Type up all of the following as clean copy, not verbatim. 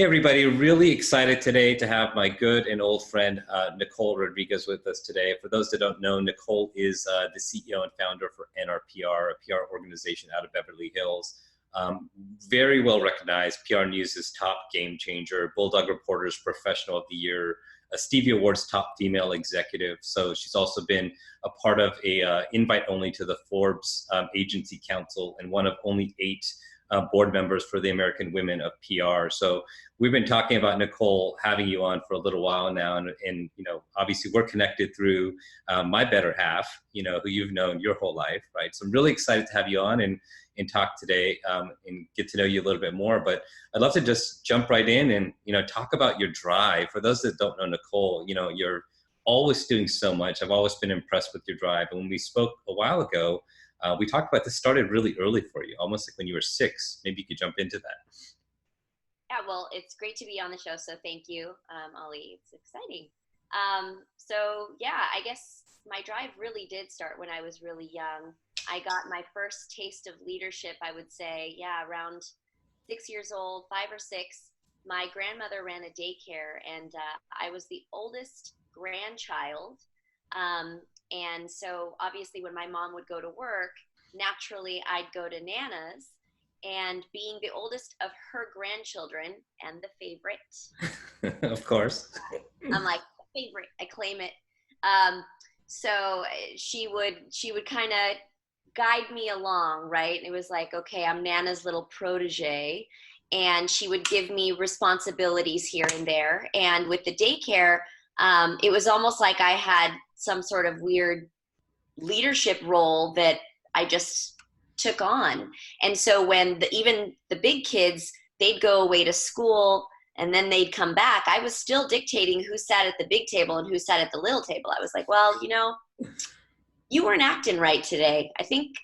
Hey everybody, really excited today to have my good and old friend Nicole Rodrigues with us today. For those that don't know, Nicole is the CEO and founder for NRPR, a PR organization out of Beverly Hills. Very well recognized, PR News' top game changer, Bulldog Reporter's Professional of the Year, a Stevie Awards top female executive. So she's also been a part of a invite only to the Forbes Agency Council and one of only 8 board members for the American Women of PR. So we've been talking about Nicole having you on for a little while now, and you know, obviously we're connected through my better half, you know, who you've known your whole life, right? So I'm really excited to have you on and talk today and get to know you a little bit more. But I'd love to just jump right in and talk about your drive. For those that don't know Nicole, you know, you're always doing so much. I've always been impressed with your drive. And when we spoke a while ago, we talked about this started really early for you, almost like when you were 6. Maybe you could jump into that. Yeah, well, it's great to be on the show, so thank you, Ollie. It's exciting. So yeah, I guess my drive really did start when I was really young. I got my first taste of leadership, I would say, yeah, around 6 years old, 5 or 6. My grandmother ran a daycare, and I was the oldest grandchild. And so obviously when my mom would go to work, naturally I'd go to Nana's, and being the oldest of her grandchildren and the favorite. Of course. I'm like, favorite, I claim it. So she would kind of guide me along, right? It was like, okay, I'm Nana's little protege, and she would give me responsibilities here and there. And with the daycare, it was almost like I had some sort of weird leadership role that I just took on. And so when even the big kids, they'd go away to school and then they'd come back, I was still dictating who sat at the big table and who sat at the little table. I was like, well, you weren't acting right today. I think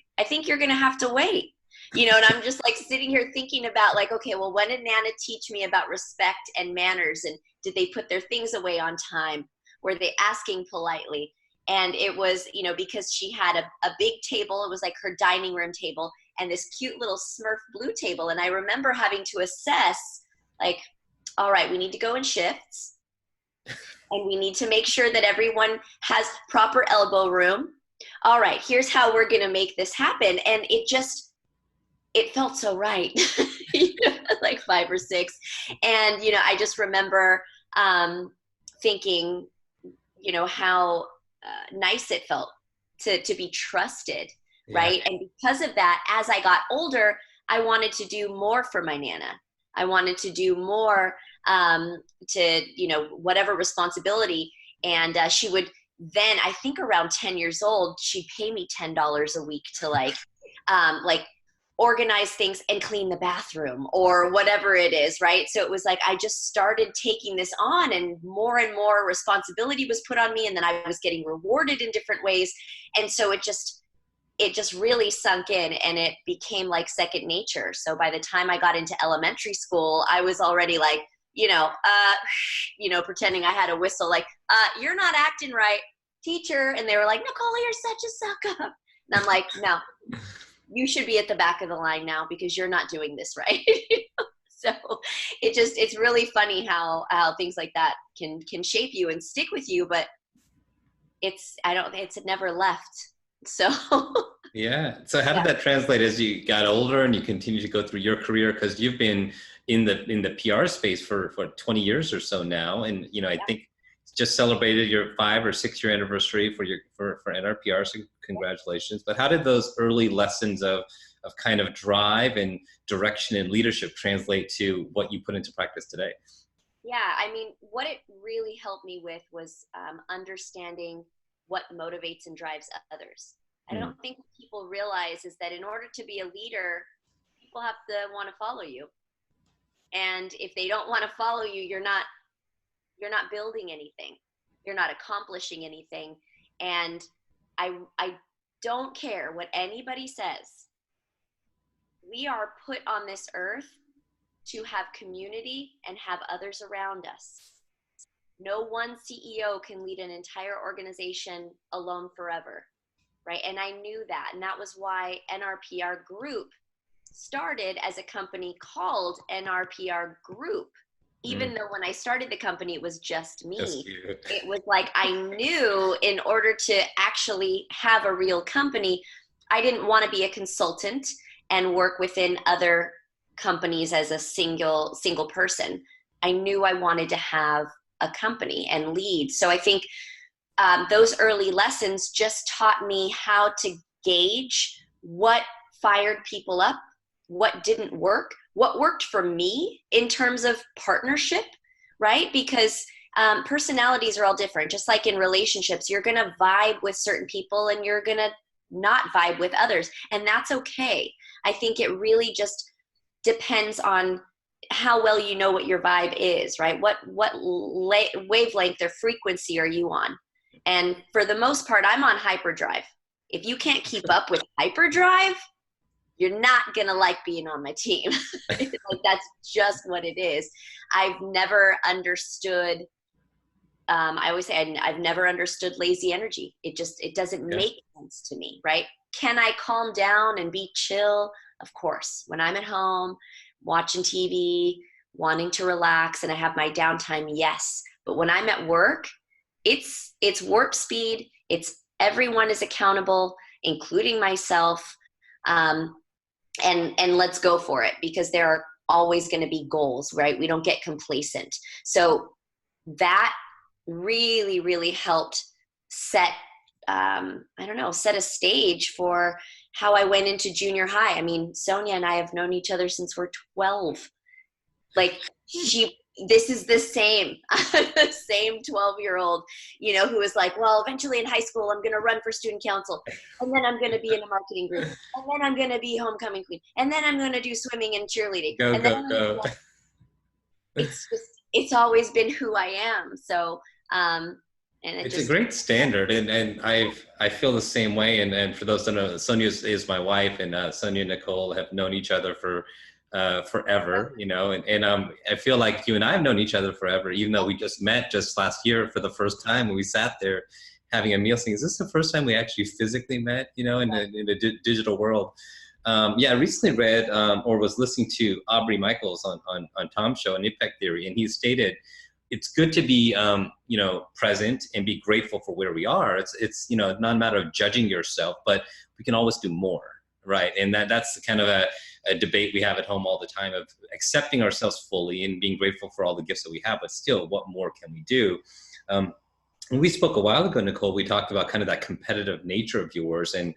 you're going to have to wait. And I'm just like sitting here thinking about like, okay, well, when did Nana teach me about respect and manners? And did they put their things away on time? Were they asking politely? And it was, because she had a big table, it was like her dining room table, and this cute little Smurf blue table. And I remember having to assess, like, all right, we need to go in shifts, and we need to make sure that everyone has proper elbow room. All right, here's how we're going to make this happen. And it felt so right, like 5 or 6. And, I just remember thinking, how nice it felt to be trusted, right? Yeah. And because of that, as I got older, I wanted to do more for my Nana. I wanted to do more to, whatever responsibility. And she would then, I think around 10 years old, she'd pay me $10 a week to like organize things and clean the bathroom or whatever it is, right? So it was like I just started taking this on, and more responsibility was put on me, and then I was getting rewarded in different ways. And so it just really sunk in, and it became like second nature. So by the time I got into elementary school, I was already like, pretending I had a whistle, like, you're not acting right, teacher. And they were like, Nicole, you're such a suck up. And I'm like, no. You should be at the back of the line now because you're not doing this right. So it's really funny how things like that can shape you and stick with you, but it's never left. So yeah. So how did that translate as you got older and you continue to go through your career? Because you've been in the PR space for 20 years or so now, and I think just celebrated your 5 or 6 year anniversary for NRPR, so congratulations. But how did those early lessons of kind of drive and direction and leadership translate to what you put into practice today? Yeah, I mean, what it really helped me with was understanding what motivates and drives others. I don't think people realize is that in order to be a leader, people have to want to follow you. And if they don't want to follow you, you're not building anything. You're not accomplishing anything. And I don't care what anybody says. We are put on this earth to have community and have others around us. No one CEO can lead an entire organization alone forever, right? And I knew that. And that was why NRPR Group started as a company called NRPR Group, even though when I started the company, it was just Just me. you. It was like I knew in order to actually have a real company, I didn't want to be a consultant and work within other companies as a single person. I knew I wanted to have a company and lead. So I think those early lessons just taught me how to gauge what fired people up, what didn't work, what worked for me in terms of partnership, right? Because personalities are all different. Just like in relationships, you're going to vibe with certain people and you're going to not vibe with others. And that's okay. I think it really just depends on how well you know what your vibe is, right? What wavelength or frequency are you on? And for the most part, I'm on hyperdrive. If you can't keep up with hyperdrive, you're not going to like being on my team. Like, that's just what it is. I've never understood, I always say I've never understood lazy energy. It doesn't make sense to me, right? Can I calm down and be chill? Of course. When I'm at home, watching TV, wanting to relax, and I have my downtime, yes. But when I'm at work, it's warp speed. It's everyone is accountable, including myself. And let's go for it, because there are always going to be goals, right? We don't get complacent. So that really, really helped set, set a stage for how I went into junior high. I mean, Sonia and I have known each other since we're 12. Like this is the same 12-year-old, who was like, well, eventually in high school, I'm going to run for student council. And then I'm going to be in a marketing group. And then I'm going to be homecoming queen. And then I'm going to do swimming and cheerleading. Go. It's always been who I am. So, It's a great standard, and I feel the same way. And for those that know, Sonia is my wife, and Sonia and Nicole have known each other for forever, and I feel like you and I have known each other forever, even though we just met just last year for the first time, and we sat there having a meal saying, is this the first time we actually physically met, in the digital world? I recently read or was listening to Aubrey Michaels on Tom's show on Impact Theory, and he stated it's good to be present and be grateful for where we are. It's not a matter of judging yourself, but we can always do more, right? And that's kind of a debate we have at home all the time, of accepting ourselves fully and being grateful for all the gifts that we have, but still, what more can we do? When we spoke a while ago, Nicole, we talked about kind of that competitive nature of yours. And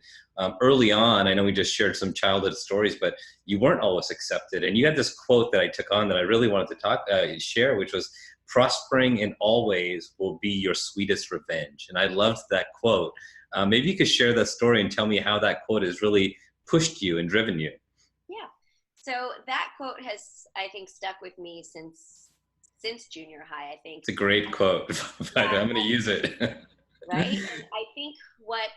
early on, I know we just shared some childhood stories, but you weren't always accepted. And you had this quote that I took on that I really wanted to share, which was, prospering in all ways will be your sweetest revenge. And I loved that quote. Maybe you could share that story and tell me how that quote has really pushed you and driven you. Yeah. So that quote has, I think, stuck with me since junior high, I think. It's a great quote. I'm going to use it. Right? And I think what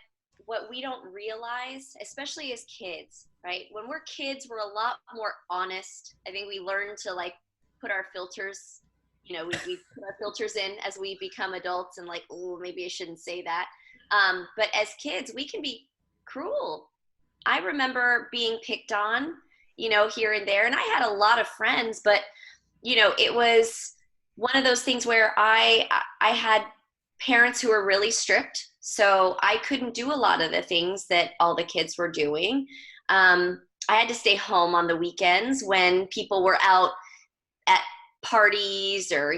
we don't realize, especially as kids, right? When we're kids, we're a lot more honest. I think we learn to put our filters, we put our filters in as we become adults, and oh, maybe I shouldn't say that. But as kids, we can be cruel. I remember being picked on, here and there, and I had a lot of friends, but it was one of those things where I had parents who were really strict, so I couldn't do a lot of the things that all the kids were doing. I had to stay home on the weekends when people were out at parties or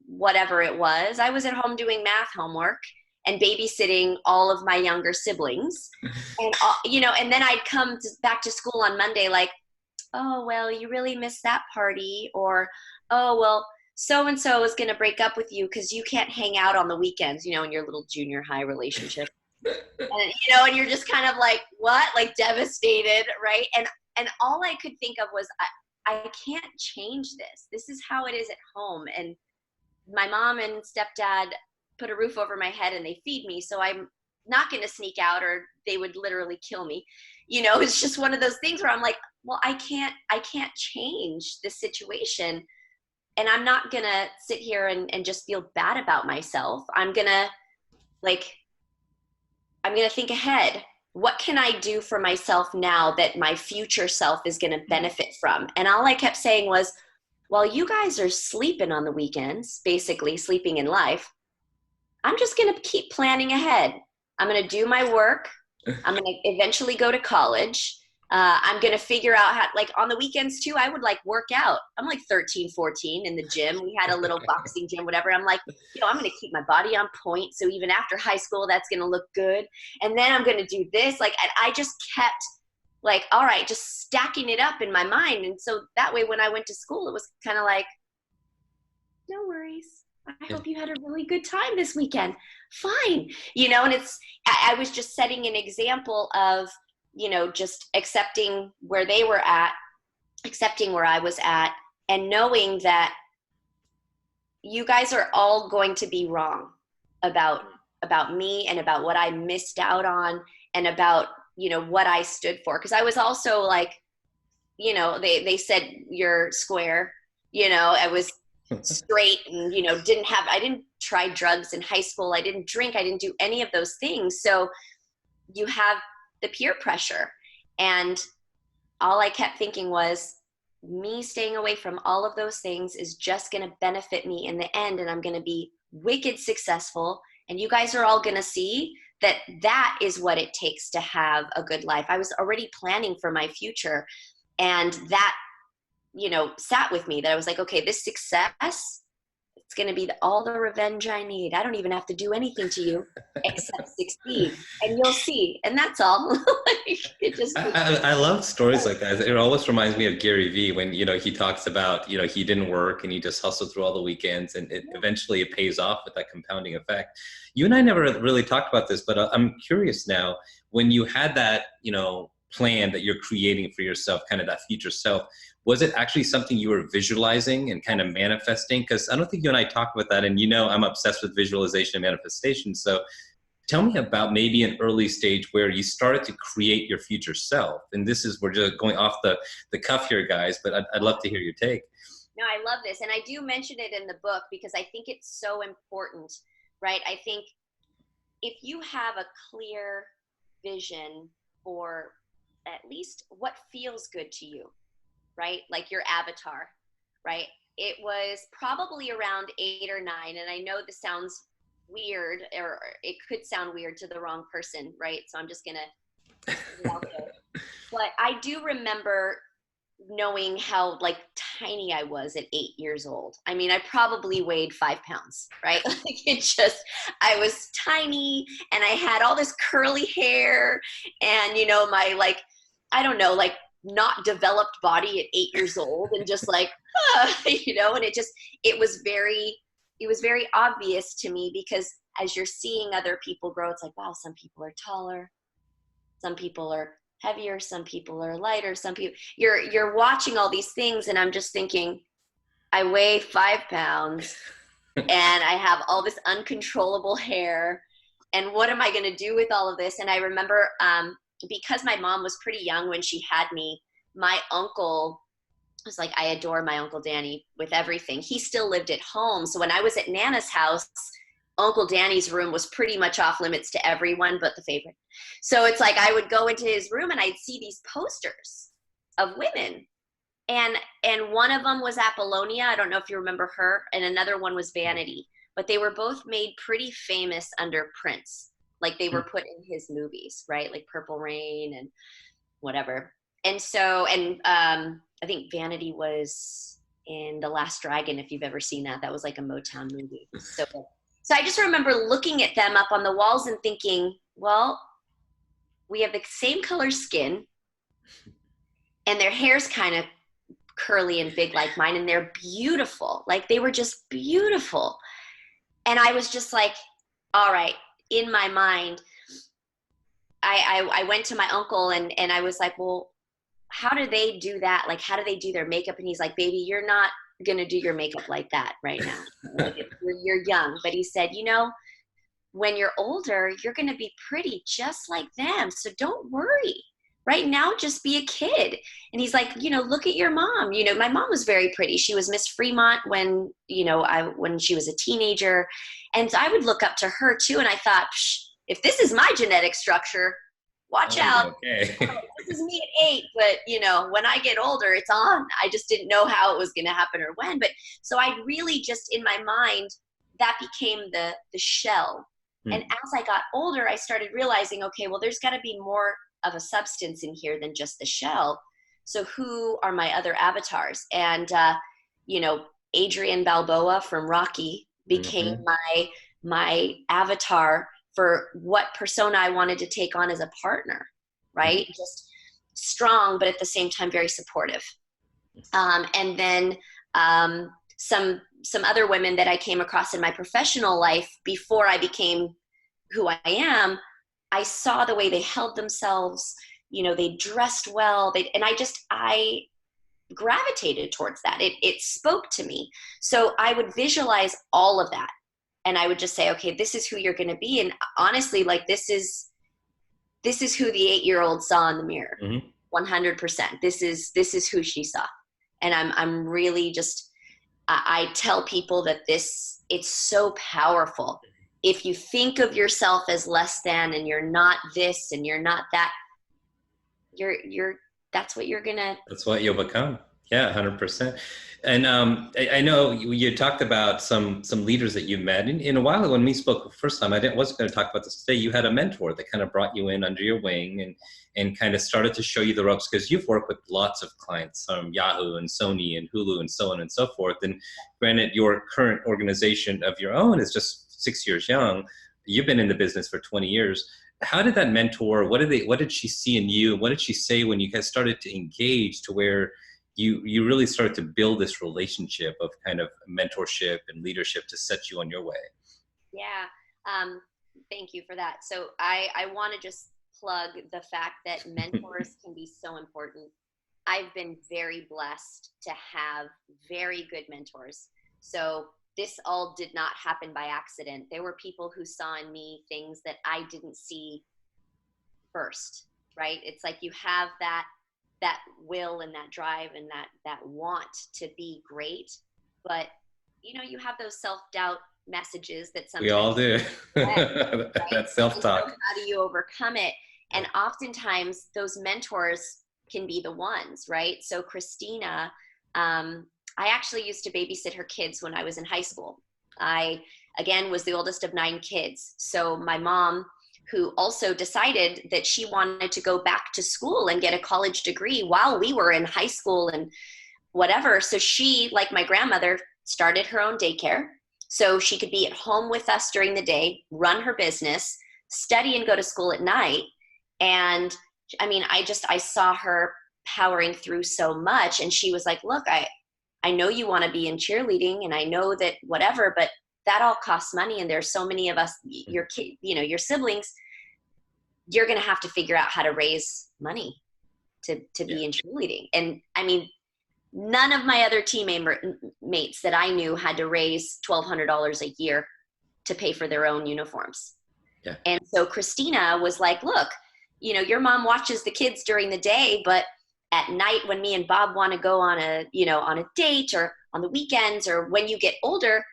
whatever it was. I was at home doing math homework and babysitting all of my younger siblings, and and then I'd come back to school on Monday like, oh well, you really missed that party, or oh well, so and so is going to break up with you because you can't hang out on the weekends, in your little junior high relationship. And and you're just kind of like, what, devastated, right? And all I could think of was, I can't change this. This is how it is at home. And my mom and stepdad put a roof over my head and they feed me. So I'm not going to sneak out, or they would literally kill me. It's just one of those things where I'm like, well, I can't change the situation. And I'm not going to sit here and just feel bad about myself. I'm going to think ahead. What can I do for myself now that my future self is going to benefit from? And all I kept saying was, while you guys are sleeping on the weekends, basically sleeping in life, I'm just going to keep planning ahead. I'm going to do my work. I'm going to eventually go to college. I'm going to figure out how, like on the weekends too, I would like work out. I'm like 13, 14 in the gym. We had a little boxing gym, whatever. I'm like, I'm going to keep my body on point. So even after high school, that's going to look good. And then I'm going to do this. Like, and I just kept like, all right, just stacking it up in my mind. And so that way, when I went to school, it was kind of like, no worries. I hope you had a really good time this weekend. Fine. And I was just setting an example of, just accepting where they were at, accepting where I was at, and knowing that you guys are all going to be wrong about me and about what I missed out on and about, what I stood for. Because I was also like, they said you're square, I was straight and, I didn't try drugs in high school. I didn't drink. I didn't do any of those things. So you have the peer pressure. And all I kept thinking was me staying away from all of those things is just going to benefit me in the end. And I'm going to be wicked successful. And you guys are all going to see that that is what it takes to have a good life. I was already planning for my future. And that, sat with me, that I was like, okay, this success, it's going to be all the revenge I need. I don't even have to do anything to you except succeed, and you'll see. And that's all. I love stories like that. It always reminds me of Gary Vee when, he talks about, he didn't work and he just hustled through all the weekends, and eventually it pays off with that compounding effect. You and I never really talked about this, but I'm curious now, when you had that, plan that you're creating for yourself, kind of that future self, was it actually something you were visualizing and kind of manifesting? Because I don't think you and I talked about that. And I'm obsessed with visualization and manifestation. So tell me about maybe an early stage where you started to create your future self. And we're just going off the cuff here, guys, but I'd love to hear your take. No, I love this. And I do mention it in the book because I think it's so important, right? I think if you have a clear vision for at least what feels good to you, right? Like your avatar, right? It was probably around 8 or 9. And I know this sounds weird, or it could sound weird to the wrong person, right? So I'm just going to put it out there. But I do remember knowing how like tiny I was at 8 years old. I mean, I probably weighed 5 pounds, right? I was tiny and I had all this curly hair and, my like, I don't know, like not developed body at 8 years old, and just like, and it was very obvious to me, because as you're seeing other people grow, it's like, wow, some people are taller, some people are heavier, some people are lighter, some people, you're watching all these things, and I'm just thinking, I weigh 5 pounds and I have all this uncontrollable hair, and what am I going to do with all of this? And I remember, because my mom was pretty young when she had me, my uncle was like, I adore my Uncle Danny with everything. He still lived at home. So when I was at Nana's house, Uncle Danny's room was pretty much off limits to everyone but the favorite. So it's like I would go into his room and I'd see these posters of women. And one of them was Apollonia. I don't know if you remember her. And another one was Vanity. But they were both made pretty famous under Prince. Like they were put in his movies, right? Like Purple Rain and whatever. And so, I think Vanity was in The Last Dragon, if you've ever seen that. That was like a Motown movie. So I just remember looking at them up on the walls and thinking, well, we have the same color skin and their hair's kind of curly and big like mine, and they're beautiful. Like they were just beautiful. And I was just like, all right, in my mind, I went to my uncle and I was like, well, how do they do that? Like, how do they do their makeup? And he's like, baby, you're not going to do your makeup like that right now. You're young. But he said, when you're older, you're going to be pretty just like them. So don't worry. Right now, just be a kid. And he's like, look at your mom. My mom was very pretty. She was Miss Fremont when she was a teenager. And I would look up to her too. And I thought, if this is my genetic structure, watch Oh, out. okay. This is me at 8, but you know, when I get older, it's on. I just didn't know how it was going to happen or when. But so I really just in my mind, that became the shell. And as I got older, I started realizing, okay, well, there's got to be more of a substance in here than just the shell. So who are my other avatars? And you know, Adrian Balboa from Rocky became my avatar for what persona I wanted to take on as a partner, right? Just strong, but at the same time, very supportive. And then some other women that I came across in my professional life before I became who I am, I saw the way they held themselves, you know, they dressed well, and I gravitated towards that. It spoke to me. So I would visualize all of that. And I would just say, okay, this is who you're going to be. And honestly, like, this is who the 8-year-old saw in the mirror. 100%. This is who she saw. And I'm really just, I tell people that it's so powerful. If you think of yourself as less than, and you're not this and you're not that, that's what you'll become. Yeah, 100%. And I know you talked about some leaders that you met. In a while, when we spoke the first time, wasn't going to talk about this today. You had a mentor that kind of brought you in under your wing and kind of started to show you the ropes, because you've worked with lots of clients, Yahoo and Sony and Hulu and so on and so forth. And granted, your current organization of your own is just 6 years young. You've been in the business for 20 years. How did that mentor, what did she see in you? What did she say when you guys started to engage to where you really started to build this relationship of kind of mentorship and leadership to set you on your way? Yeah. Thank you for that. So I want to just plug the fact that mentors can be so important. I've been very blessed to have very good mentors. So this all did not happen by accident. There were people who saw in me things that I didn't see first, right? It's like you have that will and that drive and that want to be great, but you know, you have those self-doubt messages that sometimes we all do. Right? That self-talk. So how do you overcome it? And oftentimes those mentors can be the ones, right? So Christina, I actually used to babysit her kids when I was in high school. I, again, was the oldest of 9 kids. So my mom, who also decided that she wanted to go back to school and get a college degree while we were in high school and whatever. So she, like my grandmother, started her own daycare so she could be at home with us during the day, run her business, study and go to school at night. And I mean, I saw her powering through so much. And she was like, look, I know you want to be in cheerleading and I know that whatever, but that all costs money. And there's so many of us, your kid, you know, your siblings, you're going to have to figure out how to raise money to be in cheerleading. And I mean, none of my other teammates that I knew had to raise $1,200 a year to pay for their own uniforms. Yeah. And so Christina was like, look, you know, your mom watches the kids during the day, but at night when me and Bob want to go on a date or on the weekends or when you get older,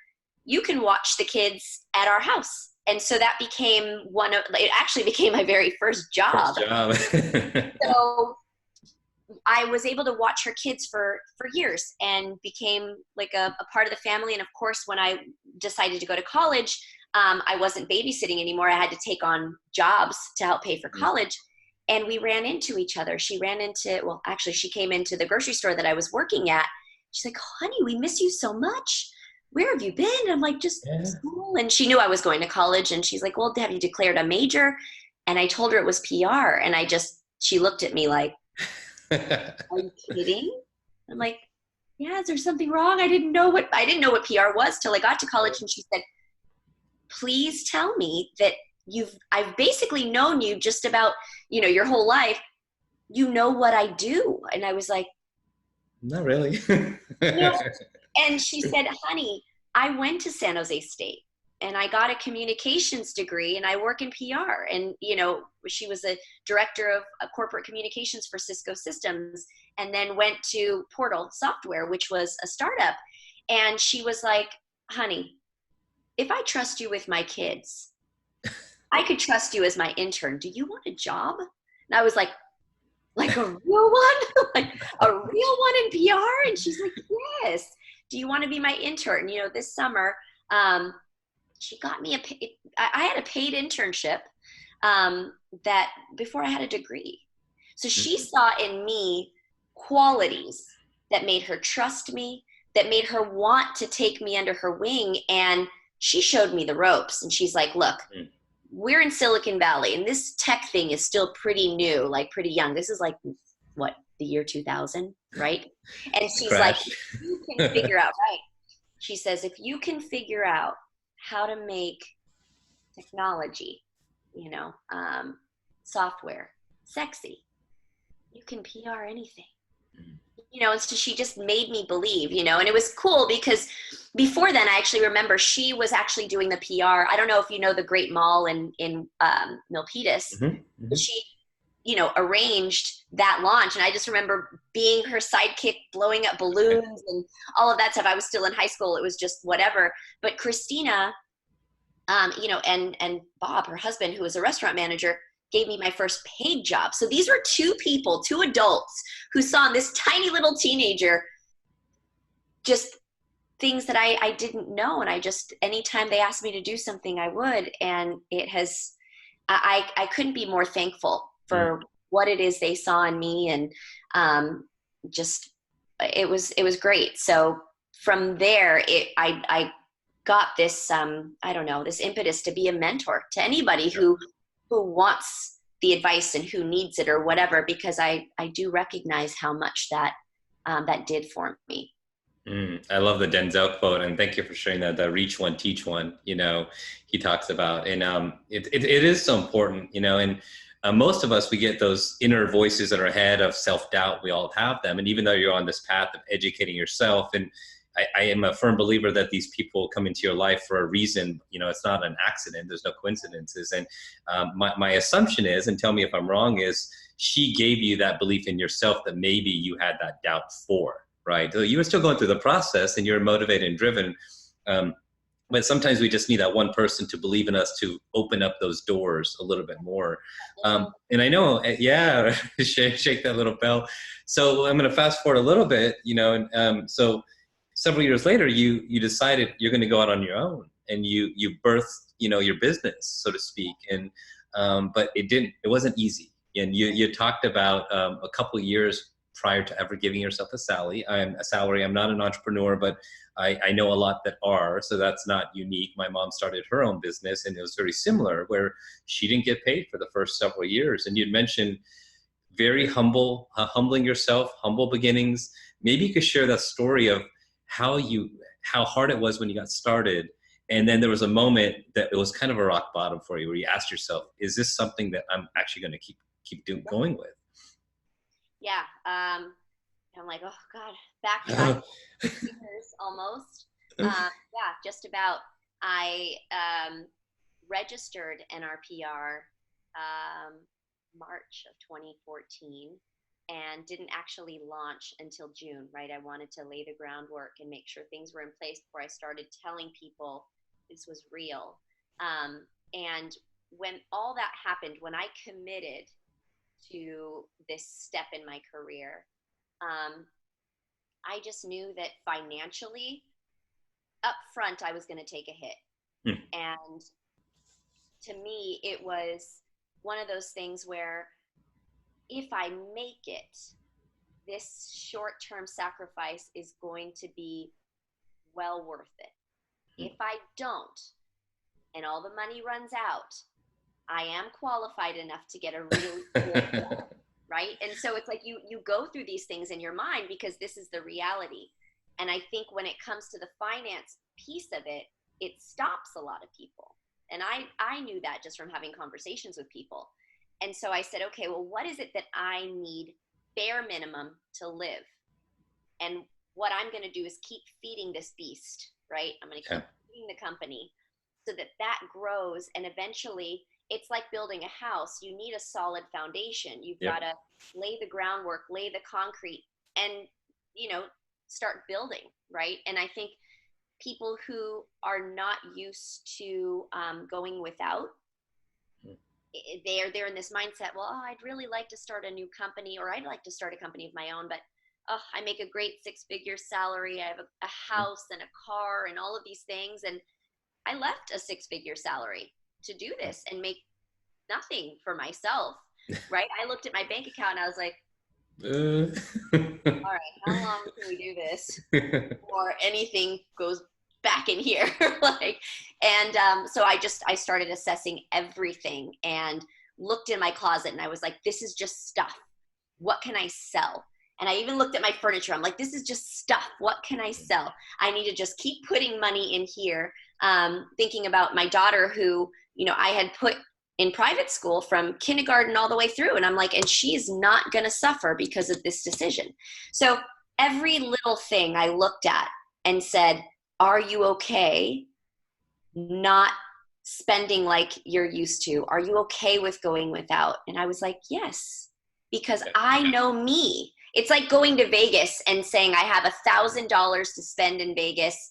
you can watch the kids at our house. And so that became it actually became my very first job. So I was able to watch her kids for years and became like a part of the family. And of course, when I decided to go to college, I wasn't babysitting anymore. I had to take on jobs to help pay for college. And we ran into each other. She came into the grocery store that I was working at. She's like, honey, we miss you so much. Where have you been? And I'm like, just school. And she knew I was going to college. And she's like, well, have you declared a major? And I told her it was PR. And she looked at me like, are you kidding? I'm like, yeah, is there something wrong? I didn't know what PR was till I got to college. And she said, please tell me that I've basically known you just about, your whole life. You know what I do. And I was like, not really. No. And she said, honey, I went to San Jose State and I got a communications degree and I work in PR. And, she was a director of corporate communications for Cisco Systems and then went to Portal Software, which was a startup. And she was like, honey, if I trust you with my kids, I could trust you as my intern. Do you want a job? And I was like a real one? Like a real one in PR? And she's like, yes. Do you want to be my intern? You know, this summer, she got me I had a paid internship that before I had a degree. So she saw in me qualities that made her trust me, that made her want to take me under her wing. And she showed me the ropes. And she's like, look, we're in Silicon Valley and this tech thing is still pretty new, like pretty young. This is like, what, the year 2000, right? And she's like, you can figure out, right? She says, if you can figure out how to make technology, you know, software sexy, you can PR anything. You know, and so she just made me believe, you know, and it was cool because before then, I actually remember she was actually doing the PR. I don't know if you know the Great Mall in Milpitas, but she, you know, arranged that launch. And I just remember being her sidekick, blowing up balloons and all of that stuff. I was still in high school. It was just whatever. But Christina, you know, and Bob, her husband, who was a restaurant manager, gave me my first paid job. So these were two people, two adults who saw in this tiny little teenager just things that I didn't know. And I just, anytime they asked me to do something, I would. And it has, I couldn't be more thankful for what it is they saw in me. And just, it was great. So from there, I got this, I don't know, this impetus to be a mentor to anybody who wants the advice and who needs it or whatever, because I do recognize how much that that did for me. I love the Denzel quote, and thank you for sharing that. The reach one, teach one. You know, he talks about, and it is so important. You know, and most of us, we get those inner voices in our head of self-doubt. We all have them, and even though you're on this path of educating yourself, and I am a firm believer that these people come into your life for a reason. You know, it's not an accident. There's no coincidences. And my assumption is, and tell me if I'm wrong, is she gave you that belief in yourself that maybe you had that doubt for, right? So you were still going through the process and you're motivated and driven. But sometimes we just need that one person to believe in us to open up those doors a little bit more. And I know, yeah, shake that little bell. So I'm going to fast forward a little bit, you know, and so several years later, you decided you're going to go out on your own, and you birthed, you know, your business, so to speak. And but it wasn't easy. And you talked about a couple of years prior to ever giving yourself a salary. I'm not an entrepreneur, but I know a lot that are, so that's not unique. My mom started her own business, and it was very similar, where she didn't get paid for the first several years. And you'd mentioned very humbling yourself, humble beginnings. Maybe you could share that story of how hard it was when you got started. And then there was a moment that it was kind of a rock bottom for you, where you asked yourself, is this something that I'm actually going to keep going with? Yeah. I'm like, oh God, backtrack years almost. Yeah, just about. I registered NRPR March of 2014 and didn't actually launch until June, right? I wanted to lay the groundwork and make sure things were in place before I started telling people this was real. And when all that happened, when I committed to this step in my career, I just knew that financially, up front, I was going to take a hit. And to me, it was one of those things where if I make it, this short-term sacrifice is going to be well worth it. If I don't, and all the money runs out, I am qualified enough to get a really good job, right? And so it's like you go through these things in your mind because this is the reality. And I think when it comes to the finance piece of it, it stops a lot of people. And I knew that just from having conversations with people. And so I said, okay, well, what is it that I need bare minimum to live? And what I'm going to do is keep feeding this beast, right? I'm going to keep feeding the company so that that grows. And eventually it's like building a house. You need a solid foundation. You've got to lay the groundwork, lay the concrete, and, you know, start building, right? And I think people who are not used to going without they're in this mindset, well, oh, I'd really like to start a new company, or I'd like to start a company of my own, but oh, I make a great 6-figure salary. I have a house and a car and all of these things. And I left a 6-figure salary to do this and make nothing for myself, right? I looked at my bank account and I was like, all right, how long can we do this before anything goes back in here? Like, and so I started assessing everything and looked in my closet and I was like, this is just stuff. What can I sell? And I even looked at my furniture. I'm like, this is just stuff. What can I sell? I need to just keep putting money in here. Thinking about my daughter who, I had put in private school from kindergarten all the way through. And I'm like, and she's not going to suffer because of this decision. So every little thing I looked at and said, are you okay not spending like you're used to? Are you okay with going without? And I was like, yes, because I know me. It's like going to Vegas and saying I have $1,000 to spend in Vegas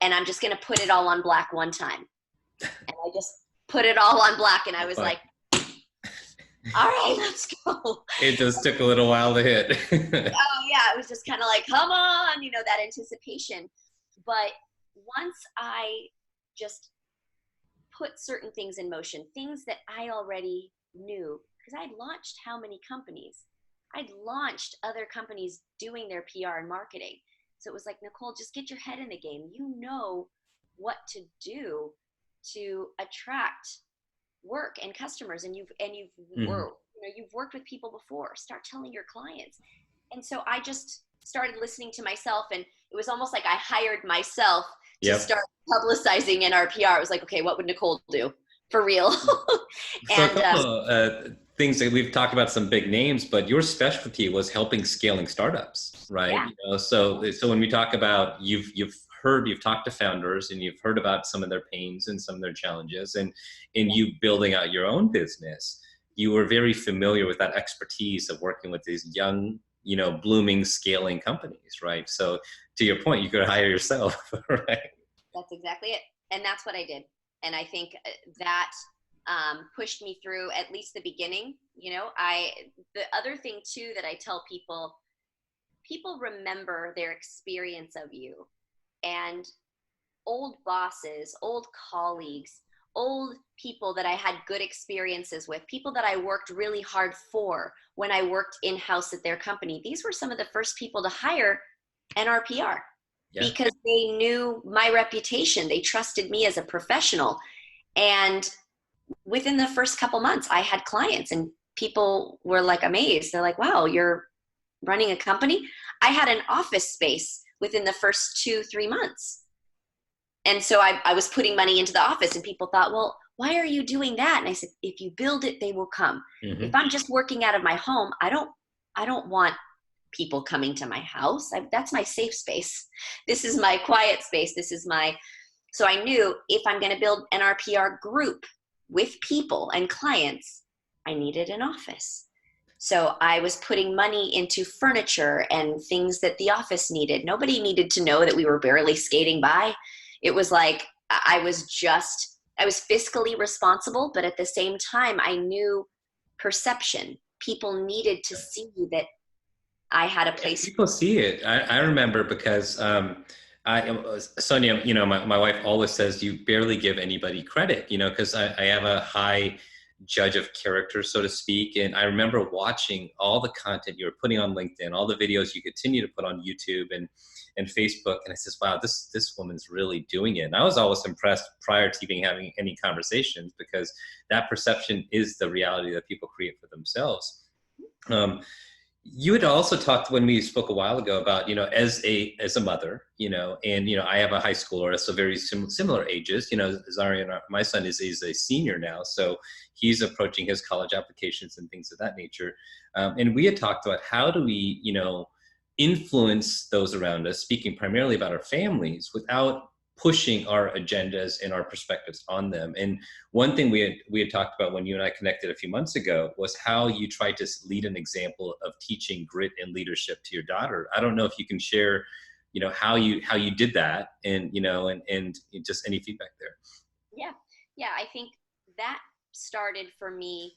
and I'm just going to put it all on black one time. And I just put it all on black and I was like, all right, let's go. It just took a little while to hit. Oh yeah, it was just kind of like, come on, that anticipation. But once I just put certain things in motion, things that I already knew, because I'd launched how many companies? I'd launched other companies doing their PR and marketing. So it was like, Nicole, just get your head in the game. You know what to do to attract work and customers, and you've worked with people before. Start telling your clients. And so I just started listening to myself, and it was almost like I hired myself to start publicizing NRPR. It was like, okay, what would Nicole do for real? So a couple things that we've talked about, some big names, but your specialty was helping scaling startups, right? Yeah. So when we talk about you've talked to founders and you've heard about some of their pains and some of their challenges, and in you building out your own business, you were very familiar with that expertise of working with these young, blooming, scaling companies, right? So to your point, you could hire yourself, right? That's exactly it. And that's what I did. And I think that pushed me through at least the beginning. The other thing too that I tell people remember their experience of you, and old bosses, old colleagues, old people that I had good experiences with, people that I worked really hard for when I worked in-house at their company. These were some of the first people to hire NRPR because they knew my reputation. They trusted me as a professional. And within the first couple months, I had clients and people were like amazed. They're like, wow, you're running a company? I had an office space within the first 2-3 months. And so I was putting money into the office, and people thought, well, why are you doing that? And I said, if you build it, they will come. Mm-hmm. If I'm just working out of my home, I don't want people coming to my house. That's my safe space. This is my quiet space. So I knew if I'm going to build an RPR group with people and clients, I needed an office. So I was putting money into furniture and things that the office needed. Nobody needed to know that we were barely skating by. It was like I was fiscally responsible, but at the same time, I knew perception. People needed to see that I had a place. People see it. I remember because Sonia, my wife always says you barely give anybody credit, because I have a high judge of character, so to speak. And I remember watching all the content you were putting on LinkedIn, all the videos you continue to put on YouTube and Facebook. And I says, wow, this woman's really doing it. And I was always impressed prior to even having any conversations, because that perception is the reality that people create for themselves. You had also talked when we spoke a while ago about, as a mother, and, I have a high schooler, so very similar ages, Zaria, my son is a senior now. So he's approaching his college applications and things of that nature. And we had talked about how do we, influence those around us, speaking primarily about our families without pushing our agendas and our perspectives on them. And one thing we had talked about when you and I connected a few months ago was how you tried to lead an example of teaching grit and leadership to your daughter. I don't know if you can share, how you did that, and and just any feedback there. Yeah, I think that started for me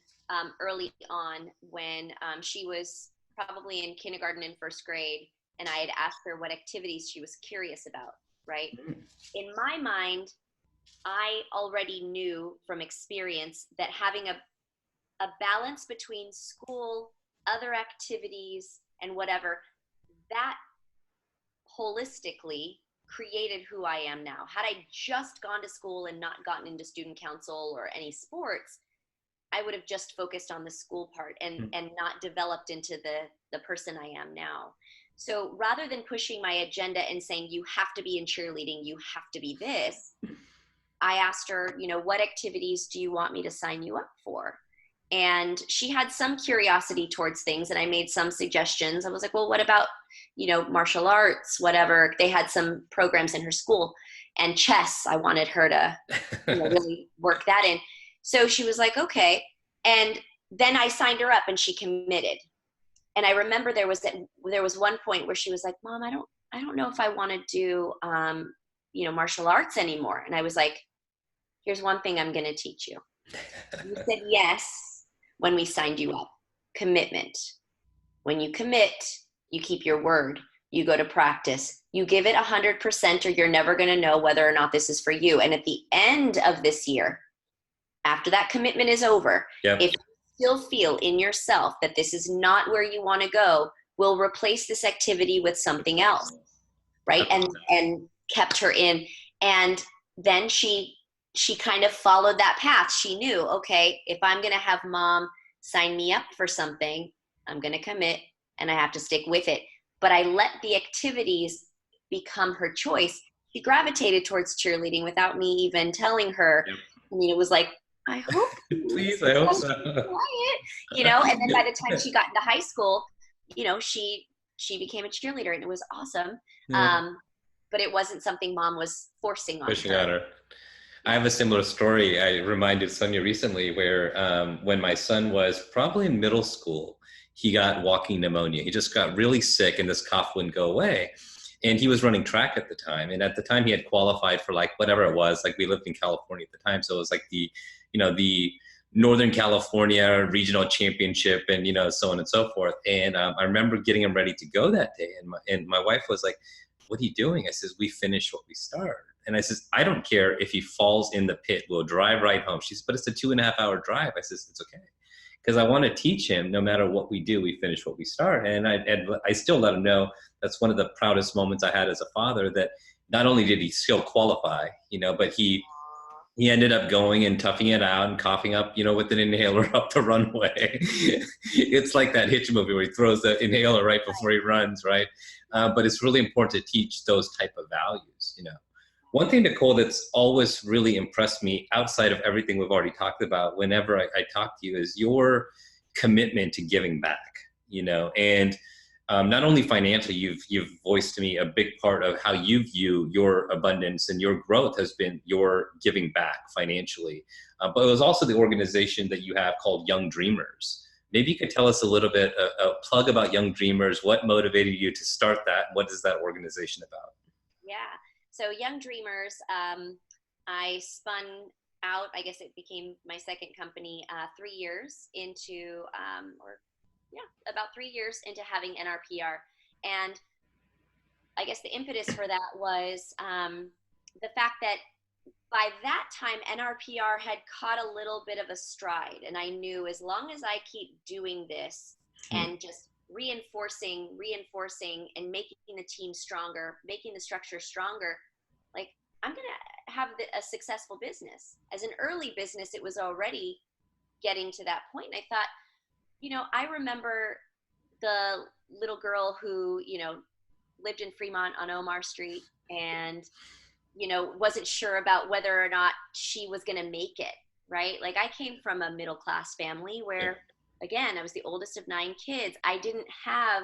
early on when she was probably in kindergarten and first grade, and I had asked her what activities she was curious about, right? In my mind, I already knew from experience that having a balance between school, other activities, and whatever, that holistically created who I am now. Had I just gone to school and not gotten into student council or any sports, I would have just focused on the school part and not developed into the person I am now. So rather than pushing my agenda and saying, you have to be in cheerleading, you have to be this, I asked her, you know, what activities do you want me to sign you up for? And she had some curiosity towards things, and I made some suggestions. I was like, well, what about, you know, martial arts, whatever. They had some programs in her school, and chess. I wanted her to, you know, really work that in. So she was like, okay. And then I signed her up and she committed. And I remember there was one point where she was like, Mom, I don't know if I want to do, you know, martial arts anymore. And I was like, here's one thing I'm going to teach you. You said yes when we signed you up. Commitment. When you commit, you keep your word. You go to practice. You give it 100%, or you're never going to know whether or not this is for you. And at the end of this year, after that commitment is over, Yep. if you still feel in yourself that this is not where you want to go, we'll replace this activity with something else, right? And kept her in. And then she kind of followed that path. She knew, okay, if I'm going to have Mom sign me up for something, I'm going to commit and I have to stick with it. But I let the activities become her choice. She gravitated towards cheerleading without me even telling her. Yep. I mean, it was like, I hope please, I hope so. You know, and then by the time she got into high school, you know, she became a cheerleader, and it was awesome. Yeah. But it wasn't something Mom was forcing on Pushing her. on her. I have a similar story. I reminded Sonia recently where when my son was probably in middle school, he got walking pneumonia. He just got really sick and this cough wouldn't go away. And he was running track at the time. And at the time he had qualified for like whatever it was, like we lived in California at the time. So it was like the Northern California regional championship and, so on and so forth. And I remember getting him ready to go that day. And my wife was like, what are you doing? I says, we finish what we start. And I says, I don't care if he falls in the pit. We'll drive right home. She says, but it's a 2.5-hour drive. I says, it's okay. Because I want to teach him, no matter what we do, we finish what we start. And I still let him know that's one of the proudest moments I had as a father, that not only did he still qualify, but he ended up going and toughing it out and coughing up, with an inhaler up the runway. It's like that Hitch movie where he throws the inhaler right before he runs, right? But it's really important to teach those type of values, One thing, Nicole, that's always really impressed me outside of everything we've already talked about whenever I talk to you is your commitment to giving back, and not only financially, you've voiced to me a big part of how you view your abundance and your growth has been your giving back financially. But it was also the organization that you have called Young Dreamers. Maybe you could tell us a little bit, a plug about Young Dreamers, what motivated you to start that? What is that organization about? Yeah. So Young Dreamers, I spun out, I guess it became my second company 3 years into, about 3 years into having NRPR. And I guess the impetus for that was the fact that by that time, NRPR had caught a little bit of a stride. And I knew as long as I keep doing this and just reinforcing and making the team stronger, making the structure stronger, like I'm going to have a successful business. As an early business, it was already getting to that point. And I thought, I remember the little girl who, lived in Fremont on Omar Street and, wasn't sure about whether or not she was going to make it, right? Like I came from a middle-class family where, again, I was the oldest of 9 kids. I didn't have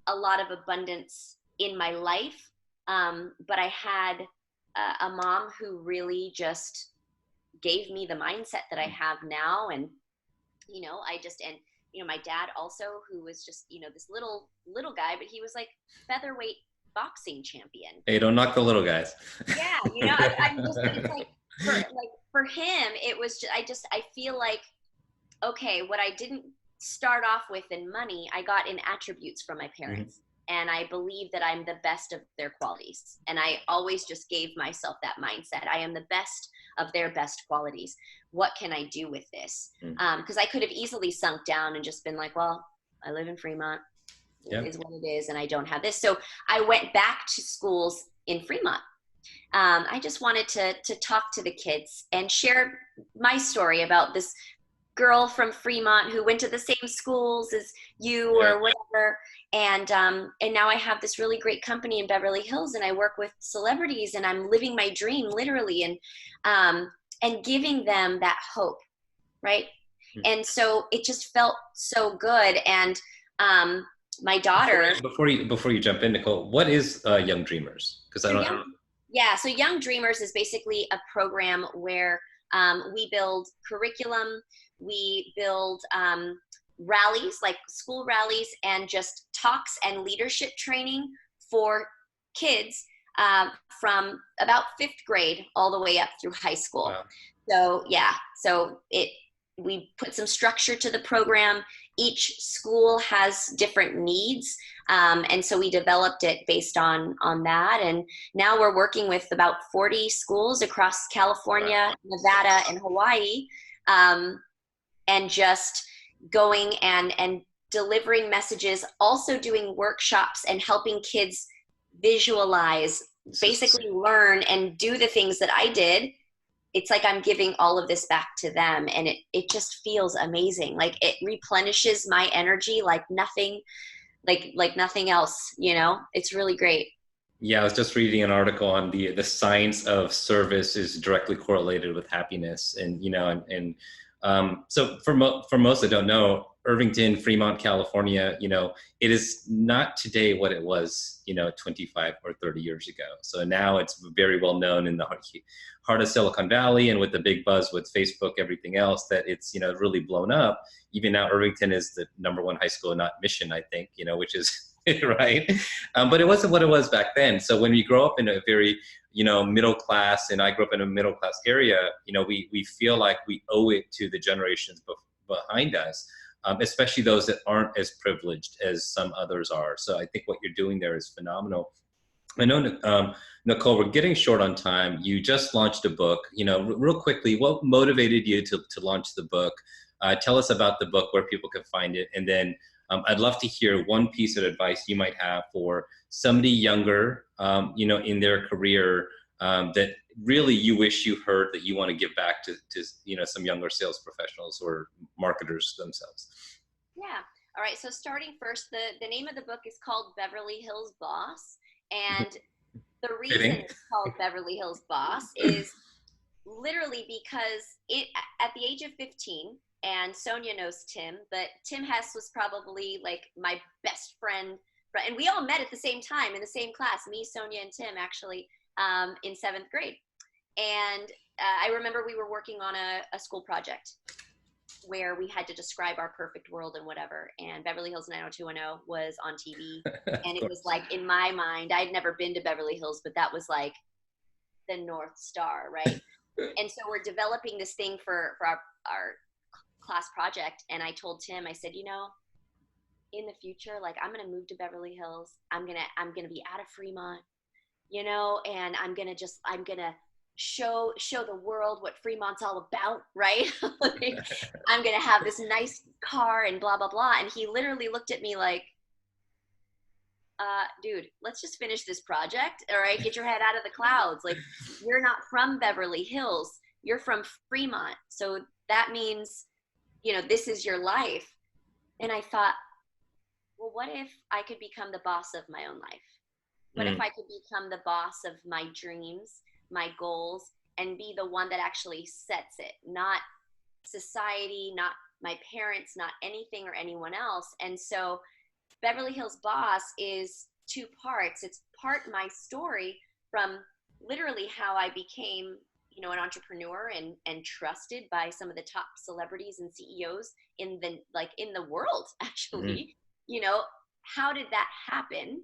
a lot of abundance in my life, but I had a mom who really just gave me the mindset that I have now. And, my dad also, who was just, this little guy, but he was like featherweight boxing champion. Hey, don't knock the little guys. Yeah, I'm just, it's like, for him, it was I feel like, okay, what I didn't start off with in money, I got in attributes from my parents. And I believe that I'm the best of their qualities. And I always just gave myself that mindset. I am the best of their best qualities. What can I do with this? Because I could have easily sunk down and just been like, well, I live in Fremont. It is what it is. And I don't have this. So I went back to schools in Fremont. I just wanted to talk to the kids and share my story about this girl from Fremont who went to the same schools as you or whatever. And now I have this really great company in Beverly Hills, and I work with celebrities, and I'm living my dream literally, and giving them that hope, right? And so it just felt so good. And my daughter. Before you jump in, Nicole, what is Young Dreamers? Because I don't. Yeah, so Young Dreamers is basically a program where we build curriculum, we build rallies, like school rallies, and just talks and leadership training for kids from about 5th grade all the way up through high school. Wow. So yeah, we put some structure to the program. Each school has different needs. And so we developed it based on that. And now we're working with about 40 schools across California, Nevada, and Hawaii, and just going and delivering messages, also doing workshops and helping kids visualize, basically learn and do the things that I did. It's like I'm giving all of this back to them, and it just feels amazing. Like it replenishes my energy like nothing else, you know. It's really great. Yeah, I was just reading an article on the science of service is directly correlated with happiness, and you know, so for most that don't know, Irvington, Fremont, California, you know, it is not today what it was, you know, 25 or 30 years ago. So now it's very well known in the heart of Silicon Valley, and with the big buzz with Facebook, everything else, that it's, you know, really blown up. Even now, Irvington is the #1 high school, not Mission, I think, you know, which is right. But it wasn't what it was back then. So when we grow up in a very, you know, middle class, and I grew up in a middle class area, you know, we feel like we owe it to the generations behind us. Especially those that aren't as privileged as some others are. So I think what you're doing there is phenomenal. I know, Nicole, we're getting short on time. You just launched a book. You know, real quickly, what motivated you to launch the book? Tell us about the book, where people can find it. And then I'd love to hear one piece of advice you might have for somebody younger, you know, in their career, that really you wish you heard, that you want to give back to you know, some younger sales professionals or marketers themselves. Yeah. All right. So starting first, the name of the book is called Beverly Hills Boss. And the reason it's called Beverly Hills Boss is literally because at the age of 15, and Sonia knows Tim, but Tim Hess was probably like my best friend. And we all met at the same time in the same class, me, Sonia, and Tim, actually, in 7th grade. And I remember we were working on a school project where we had to describe our perfect world and whatever. And Beverly Hills 90210 was on TV. And it was like, in my mind, I'd never been to Beverly Hills, but that was like the North Star, right? And so we're developing this thing for our class project. And I told Tim, I said, you know, in the future, like I'm going to move to Beverly Hills. I'm going to be out of Fremont, you know, and I'm going to show the world what Fremont's all about, right? Like, I'm going to have this nice car and blah, blah, blah. And he literally looked at me like, dude, let's just finish this project. All right. Get your head out of the clouds. Like, you're not from Beverly Hills. You're from Fremont. So that means, you know, this is your life. And I thought, well, what if I could become the boss of my own life? What if I could become the boss of my dreams, my goals, and be the one that actually sets it, not society, not my parents, not anything or anyone else. And so Beverly Hills Boss is 2 parts. It's part my story from literally how I became, you know, an entrepreneur and trusted by some of the top celebrities and CEOs in the world, actually. You know, how did that happen?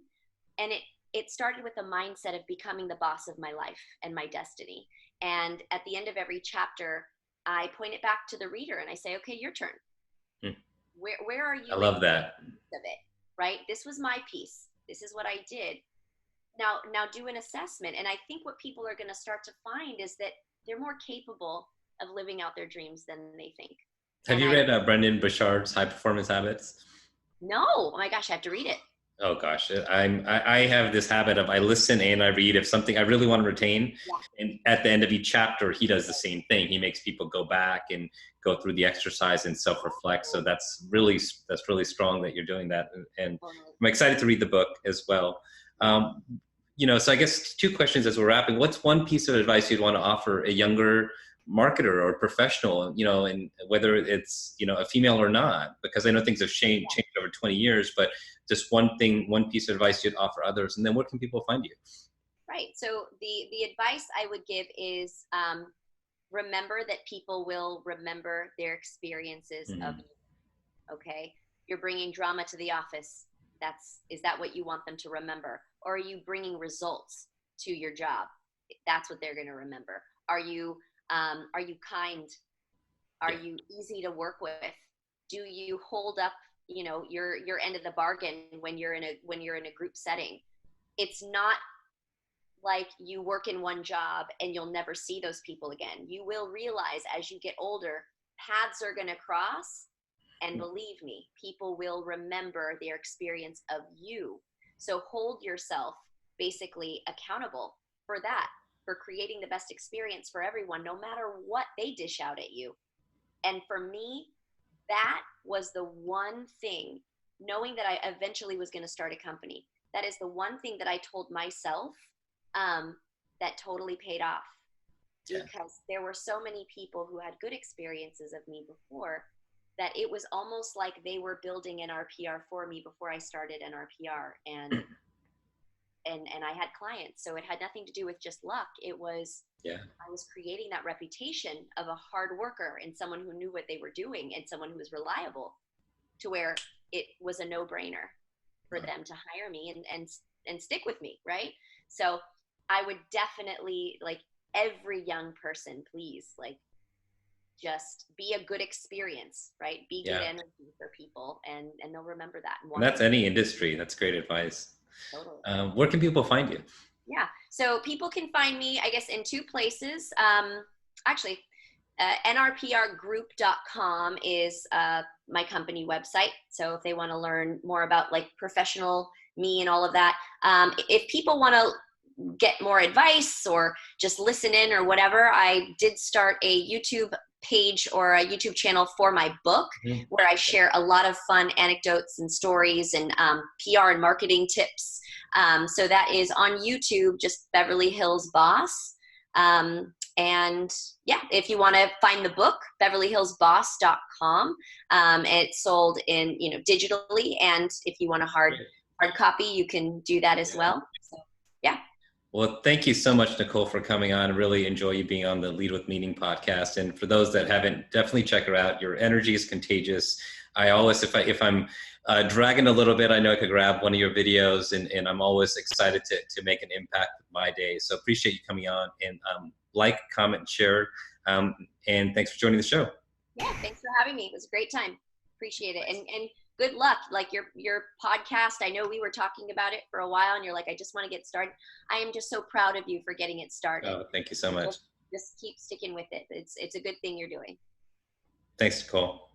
And it started with a mindset of becoming the boss of my life and my destiny. And at the end of every chapter, I point it back to the reader and I say, okay, your turn. Where are you? I love that. Of it, right? This was my piece. This is what I did. Now do an assessment. And I think what people are going to start to find is that they're more capable of living out their dreams than they think. Have you read Brendan Burchard's High Performance Habits? No. Oh my gosh, I have to read it. Oh gosh, I have this habit of I listen and I read if something I really want to retain, and at the end of each chapter he does the same thing. He makes people go back and go through the exercise and self-reflect. So that's really strong that you're doing that, and I'm excited to read the book as well. So I guess two questions as we're wrapping. What's one piece of advice you'd want to offer a younger marketer or professional, and whether it's, a female or not, because I know things have changed over 20 years, but just one piece of advice you'd offer others, and then where can people find you? Right. So the advice I would give is, remember that people will remember their experiences of you. Okay. You're bringing drama to the office. Is that what you want them to remember? Or are you bringing results to your job? That's what they're going to remember. Are you kind? Are you easy to work with? Do you hold up, your end of the bargain when you're in a group setting? It's not like you work in one job and you'll never see those people again. You will realize as you get older, paths are going to cross, and believe me, people will remember their experience of you. So hold yourself basically accountable for that, for creating the best experience for everyone, no matter what they dish out at you. And for me, that was the one thing, knowing that I eventually was going to start a company, that is the one thing that I told myself that totally paid off. Because there were so many people who had good experiences of me before that it was almost like they were building NRPR for me before I started NRPR. And I had clients. So it had nothing to do with just luck. It was, I was creating that reputation of a hard worker and someone who knew what they were doing and someone who was reliable, to where it was a no-brainer for them to hire me and stick with me. Right. So I would definitely, like, every young person, please, like, just be a good experience, right? Be good energy for people, and they'll remember that. And that's any industry. That's great advice. Totally. Where can people find you? Yeah, so people can find me, I guess, in two places. Actually, nrprgroup.com is my company website. So if they want to learn more about, like, professional me and all of that, if people want to get more advice or just listen in or whatever, I did start a YouTube page or a YouTube channel for my book, where I share a lot of fun anecdotes and stories and PR and marketing tips. So that is on YouTube, just Beverly Hills Boss. And yeah, if you want to find the book, beverlyhillsboss.com. It's sold in, digitally. And if you want a hard copy, you can do that as well. So yeah. Well, thank you so much, Nicole, for coming on. I really enjoy you being on the Lead with Meaning podcast. And for those that haven't, definitely check her out. Your energy is contagious. I always, if I'm dragging a little bit, I know I could grab one of your videos, and I'm always excited to make an impact with my day. So appreciate you coming on, and like, comment, and share. And thanks for joining the show. Yeah, thanks for having me. It was a great time. Appreciate it. And good luck. Like, your podcast, I know we were talking about it for a while, and you're like, I just want to get started. I am just so proud of you for getting it started. Oh, thank you so much. Just keep sticking with it. It's a good thing you're doing. Thanks, Nicole.